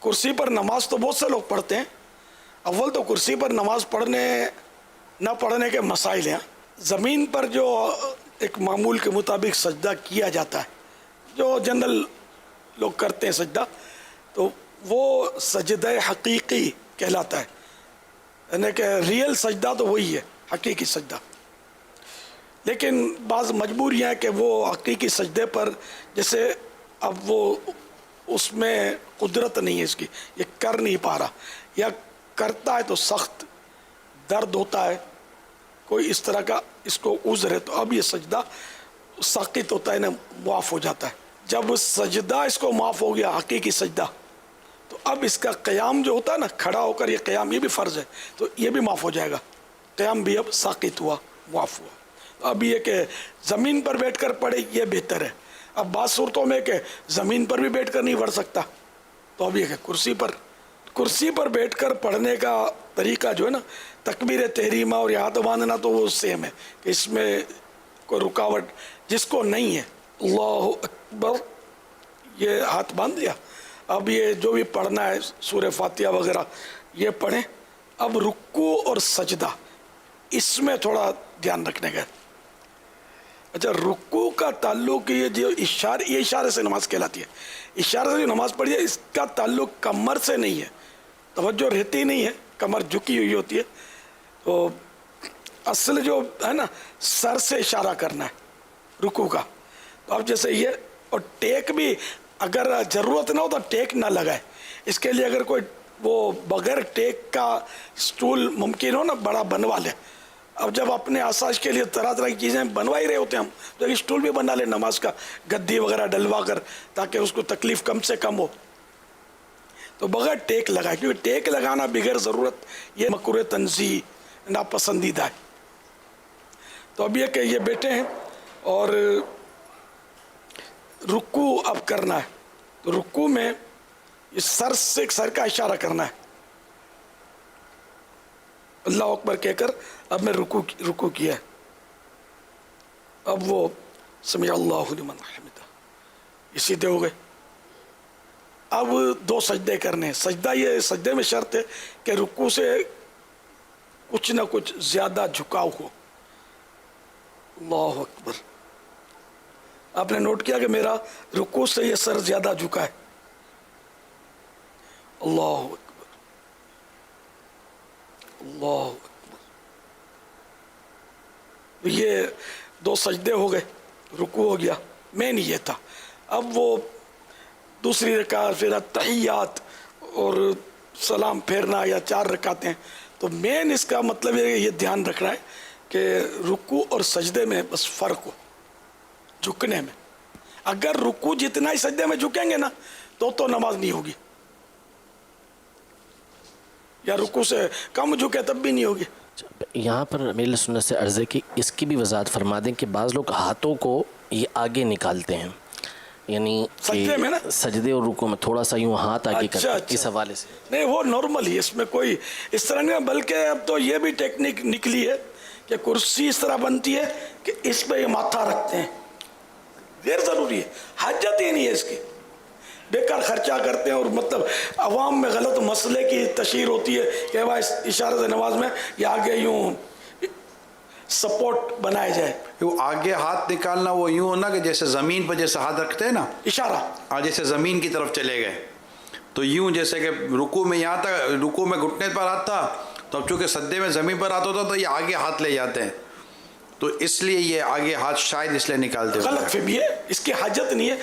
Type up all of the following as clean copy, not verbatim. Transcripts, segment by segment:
کرسی پر نماز تو بہت سے لوگ پڑھتے ہیں. اول تو کرسی پر نماز پڑھنے نہ پڑھنے کے مسائل ہیں. زمین پر جو ایک معمول کے مطابق سجدہ کیا جاتا ہے، جو جنرل لوگ کرتے ہیں سجدہ، تو وہ سجدہ حقیقی کہلاتا ہے. یعنی کہ ریئل سجدہ تو وہی ہے، حقیقی سجدہ. لیکن بعض مجبوریاں ہیں کہ وہ حقیقی سجدے پر، جیسے اب وہ اس میں قدرت نہیں ہے اس کی، یہ کر نہیں پا رہا، یا کرتا ہے تو سخت درد ہوتا ہے، کوئی اس طرح کا اس کو عذر ہے، تو اب یہ سجدہ ساقط ہوتا ہے، معاف ہو جاتا ہے. جب سجدہ اس کو معاف ہو گیا، حقیقی سجدہ، تو اب اس کا قیام جو ہوتا ہے نا، کھڑا ہو کر یہ قیام، یہ بھی فرض ہے، تو یہ بھی معاف ہو جائے گا. قیام بھی اب ساقط ہوا، معاف ہوا. اب یہ کہ زمین پر بیٹھ کر پڑھے یہ بہتر ہے. اب بعض صورتوں میں کہ زمین پر بھی بیٹھ کر نہیں پڑھ سکتا، تو اب یہ کہ کرسی پر بیٹھ کر پڑھنے کا طریقہ جو ہے نا، تکبیر تحریمہ اور ہاتھ باندھنا تو وہ سیم ہے، کہ اس میں کوئی رکاوٹ جس کو نہیں ہے، اللہ اکبر یہ ہاتھ باندھ لیا. اب یہ جو بھی پڑھنا ہے سورہ فاتحہ وغیرہ یہ پڑھیں. اب رکوع اور سجدہ اس میں تھوڑا دھیان رکھنے کا. اچھا، رکوع کا تعلق یہ جو اشارے سے نماز کہلاتی ہے. اشارے سے جو نماز پڑھی ہے اس کا تعلق کمر سے نہیں ہے، توجہ رہتی نہیں ہے، کمر جھکی ہوئی ہوتی ہے. تو اصل جو ہے نا، سر سے اشارہ کرنا ہے رکوع کا. تو اب جیسے یہ، اور ٹیک بھی اگر ضرورت نہ ہو تو ٹیک نہ لگائے. اس کے لیے اگر کوئی وہ بغیر ٹیک کا سٹول ممکن ہو نا، بڑا بنوا لے. اب جب اپنے آسائش کے لیے طرح طرح کی چیزیں بنوا ہی رہے ہوتے ہیں ہم، تو ایک سٹول بھی بنا لے نماز کا، گدی وغیرہ ڈلوا کر، تاکہ اس کو تکلیف کم سے کم ہو. تو بغیر ٹیک لگائے، کیونکہ ٹیک لگانا بغیر ضرورت یہ مکروہ تنزیہ، ناپسندیدہ ہے. تو اب یہ کہ یہ بیٹھے ہیں اور رکوع اب کرنا ہے. تو رکوع میں یہ سر کا اشارہ کرنا ہے، اللہ اکبر کہہ کر اب میں رکوع کیا ہے. اب وہ سمع اللہ لمن حمدہ، یہ سیدھے ہو گئے. اب دو سجدے کرنے ہیں. سجدے میں شرط ہے کہ رکوع سے کچھ نہ کچھ زیادہ جھکاؤ ہو. اللہ اکبر. آپ نے نوٹ کیا کہ میرا رکوع سے یہ سر زیادہ جھکا ہے. اللہ اکبر، اللہ اکبر. یہ دو سجدے ہو گئے، رکوع ہو گیا. مین یہ تھا. اب وہ دوسری رکعت، پھر تحیات اور سلام پھیرنا، یا 4 رکعتیں. تو مین اس کا مطلب ہے کہ یہ دھیان رکھنا ہے کہ رکوع اور سجدے میں بس فرق ہو جھکنے میں. اگر رکوع جتنا ہی سجدے میں جھکیں گے نا تو نماز نہیں ہوگی، یا رکوع سے کم جھکے تب بھی نہیں ہوگی. یہاں پر میرے سنت سے عرض ہے کہ اس کی بھی وضاحت فرما دیں کہ بعض لوگ ہاتھوں کو یہ آگے نکالتے ہیں، یعنی سجدے میں نا، سجدے اور رکوع میں تھوڑا سا یوں ہاتھ آگے کرتے ہیں. اس حوالے سے نہیں، وہ نارمل ہی، اس میں کوئی اس طرح نہیں. بلکہ اب تو یہ بھی ٹیکنیک نکلی ہے کہ کرسی اس طرح بنتی ہے کہ اس پہ یہ ماتھا رکھتے ہیں. غیر ضروری ہے، حاجت ہی نہیں ہے اس کی، بیکار خرچہ کرتے ہیں. اور مطلب عوام میں غلط مسئلے کی تشہیر ہوتی ہے کہ بھائی اشارہ سے نماز میں یہ آگے یوں سپورٹ بنایا جائے. آگے ہاتھ نکالنا وہ یوں ہونا کہ جیسے زمین پر جیسے ہاتھ رکھتے ہیں نا، اشارہ جیسے زمین کی طرف چلے گئے، تو یوں جیسے کہ رکوع میں یہاں تک، رکوع میں گھٹنے پر ہاتھ تھا، تو اب چونکہ سجدے میں زمین پر ہاتھ ہوتا تو یہ آگے ہاتھ لے جاتے ہیں، تو اس لیے یہ آگے ہاتھ شاید اس لیے نکالتے ہیں. غلط فہمی ہے، اس کی حاجت نہیں ہے.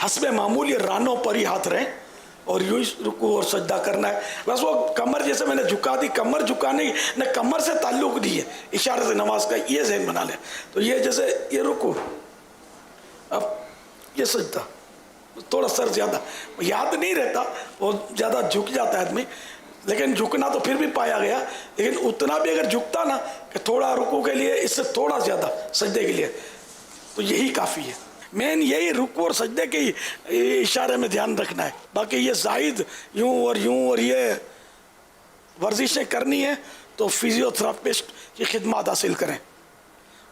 حسب معمول یہ رانوں پر ہی ہاتھ رہیں اور یوں رکوع اور سجدہ کرنا ہے. بس وہ کمر جیسے میں نے جھکا دی، کمر جھکانے نہ کمر سے تعلق نہیں ہے اشارے سے نماز کا، یہ ذہن بنا لیں. تو یہ جیسے یہ رکوع، اب یہ سجدہ، تھوڑا سر زیادہ یاد نہیں رہتا، وہ زیادہ جھک جاتا ہے آدمی. لیکن جھکنا تو پھر بھی پایا گیا، لیکن اتنا بھی اگر جھکتا نا کہ تھوڑا رکوع کے لیے اس سے تھوڑا زیادہ سجدے کے لیے، تو یہی کافی ہے. مین یہی رکوع اور سجدے کے اشارے میں دھیان رکھنا ہے. باقی یہ زائد یوں اور یہ ورزشیں کرنی ہے تو فزیو تھراپسٹ کی خدمات حاصل کریں.